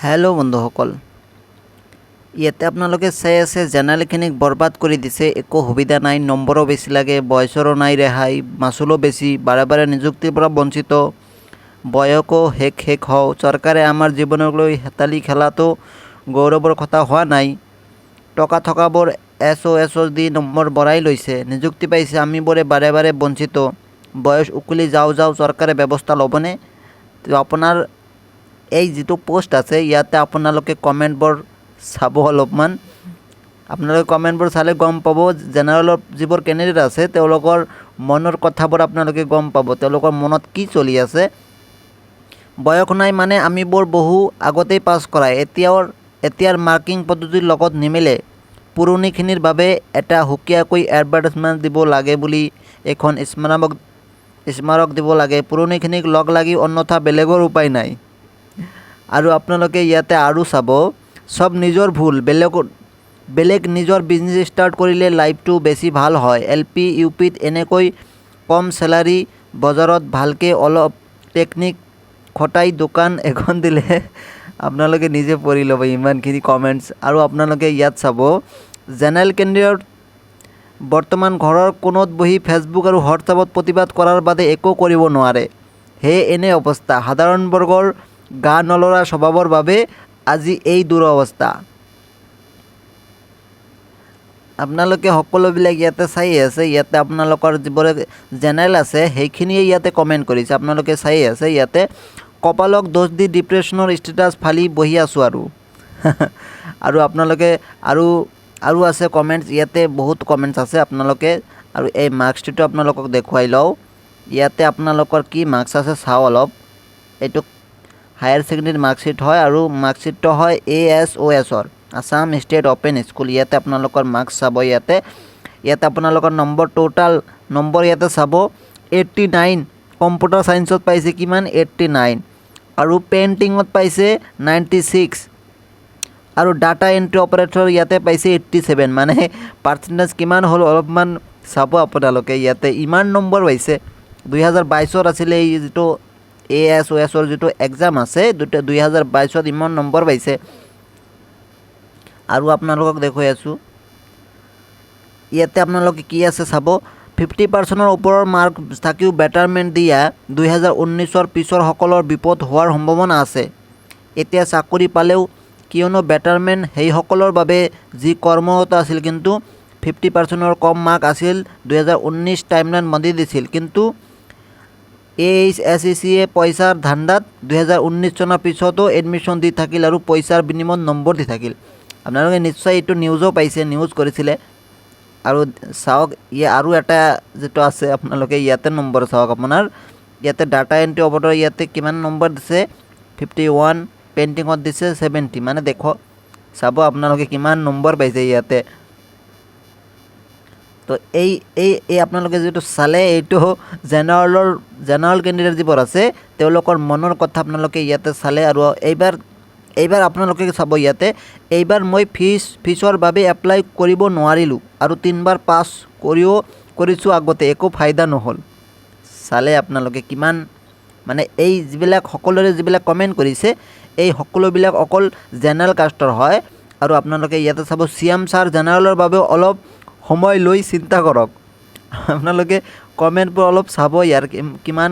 hello বন্ধুসকল ইয়াতে আপোনালোকে চাই আছে জেনেৰেলখিনিক বৰবাদ কৰি দিছে একো সুবিধা নাই নম্বৰো বেছি লাগে বয়সৰো নাই ৰেহাই মাচুলো বেছি বাৰে বাৰে নিযুক্তিৰ পৰা বঞ্চিত বয়কো শেষ হও চৰকাৰে আমাৰ জীৱনক লৈ হেতালি খেলাটো গৌৰৱৰ কথা হোৱা নাই টকা থকাবোৰ এছ দি নম্বৰ বঢ়াই লৈছে নিযুক্তি পাইছে আমিবোৰে বাৰে বাৰে বঞ্চিত বয়স উকুলি যাওঁ চৰকাৰে ব্যৱস্থা ল'বনে তো আপোনাৰ এই যেটো পোস্ট আছে ইয়াতে আপোনালোকে কমেন্টবোৰ চাব অলপমান আপোনালোকে কমেন্টবোৰ চালে গম পাব জেনাৰেলৰ যিবোৰ কেণ্ডিডেট আছে তেওঁলোকৰ মনৰ কথাবোৰ আপোনালোকে গম পাব তেওঁলোকৰ মনত কি চলি আছে বয়স নাই মানে আমিবোৰ বহু আগতেই পাছ কৰা এতিয়াৰ মাৰ্কিং পদ্ধতিৰ লগত নিমিলে পুৰণিখিনিৰ বাবে এটা হুকিয়াকৈ এডভাৰটাইজমেন্ট দিব লাগে বুলি এখন স্মাৰক দিব লাগে পুৰণিখিনিক লগ লাগি অন্যথা বেলেগৰ উপায় নাই আৰু আপোনালোকে ইয়াতে আৰু চাব সব নিজৰ ভুল বেলেগ নিজৰ বিজনেস স্টাৰ্ট কৰিলে লাইফটো বেছি ভাল হয় এলপি ইউপিত এনেকৈ কম স্যালাৰি বজাৰত ভালকে অলপ টেকনিক খটাই দোকান এখন দিলে আপোনালোকে নিজে পঢ়ি ল'ব ইমানখিনি কমেন্টস আৰু আপোনালোকে ইয়াত চাব জেনেৰেল কেণ্ডিডেট বৰ্তমান ঘৰৰ কোণত বহি ফেসবুক আৰু হোৱাটছআপত প্ৰতিবাদ কৰাৰ বাদে একো কৰিব নোৱাৰে হে এনে অৱস্থা সাধাৰণ বৰ্গৰ গা নলৰা স্বভাৱৰ বাবে আজি এই দুৰৱস্থা আপোনালোকে সকলোবিলাক ইয়াতে চাই আছে ইয়াতে আপোনালোকৰ যিবোৰে জেনেৰেল আছে সেইখিনিয়ে ইয়াতে কমেন্ট কৰিছে আপোনালোকে চাই আছে ইয়াতে কপালক দোষ দি ডিপ্ৰেছনৰ ষ্টেটাস ফালি বহি আছো আৰু আপোনালোকে আৰু আছে কমেন্টস ইয়াতে বহুত কমেন্টস আছে আপোনালোকে আৰু এই মাৰ্কসটো আপোনালোকক দেখুৱাই লও ইয়াতে আপোনালোকৰ কি মাৰ্কস আছে চাও অলপ এটো হায়াৰ সেকেন্ডাৰী মাৰ্কশিট হয় আৰু মাৰ্কশিটটো হয় ASOS Assam state open school ইয়াতে আপোনালোকৰ মাৰ্কস চাব ইয়াতে আপোনালোকৰ নম্বৰ টোটাল নম্বৰ ইয়াতে চাব 89 কম্পিউটাৰ সায়েন্সত পাইছে কিমান 89 আৰু পেইন্টিংত পাইছে 96 আৰু ডাটা এন্ট্ৰি অপাৰেটৰ ইয়াতে পাইছে 87 মানে পাৰ্চেন্টেজ কিমান হল অলপমান চাব আপোনালোকে ইয়াতে ইমান নম্বৰ পাইছে 2022 আছিল এই যেটো ASOS যেটো এক্সাম আছে 2022 ইমান নম্বৰ পাইছে আৰু আপোনালোকক দেখুৱাই আছো ইয়াতে আপোনালোকে কি আছে চাব 50% ওপৰৰ মাৰ্ক থাকিও বেটাৰমেন্ট দিয়া 2019 পিছৰ সকলৰ বিপদ হোৱাৰ সম্ভাৱনা আছে এতিয়া চাকৰি পালেও কিয়নো বেটাৰমেন্ট হেই সকলৰ বাবে যি কৰ্মৰত আছিল কিন্তু 50% কম মাৰ্ক আছিল 2019 টাইমলাইন বান্ধি দিছিল কিন্তু AHSEC পইচাৰ ধান্দাত 2019 চনৰ পিছতো এডমিশন দি থাকিল আৰু পইচাৰ বিনিময়ত নম্বৰ দি থাকিল আপোনালোকে নিশ্চয় এটো নিউজও পাইছে নিউজ কৰিছিলে আৰু চাওক আৰু এটা যেটো আছে আপোনালোকে ইয়াতে নম্বৰ চাওক আপোনাৰ ইয়াতে ডাটা এন্ট্ৰি অপাৰেটৰ ইয়াতে কিমান নম্বৰ দিছে 51 পেইন্টিংত দিছে 70 মানে দেখো চাব আপোনালোকে কিমান নম্বৰ পাইছে ইয়াতে তো এই আপোনালোকে যেটো চালে এইটো জেনাৰেল কেণ্ডিডেট যিবোৰ আছে তেওঁলোকৰ মনৰ কথা আপোনালোকে ইয়াতে চালে আৰু এইবাৰ আপোনালোকে চাব ইয়াতে এইবাৰ মই ফিছৰ বাবে এপ্লাই কৰিব নোৱাৰিলো আৰু 3বাৰ পাস কৰিছো আগতে একো ফায়দা নহল চালে আপোনালোকে কিমান মানে এই যিবিলাক সকলোৰে যিবিলাক কমেন্ট কৰিছে এই সকলোবিলাক অকল জেনাৰেল কাষ্টৰ হয় আৰু আপোনালোকে ইয়াতে চাব সিএম স্যাৰ জেনাৰেলৰ বাবে অলপ সময় লৈ চিন্তা কৰক আপোনালোকে কমেন্টবোৰ অলপ চাব ইয়াৰ কিমান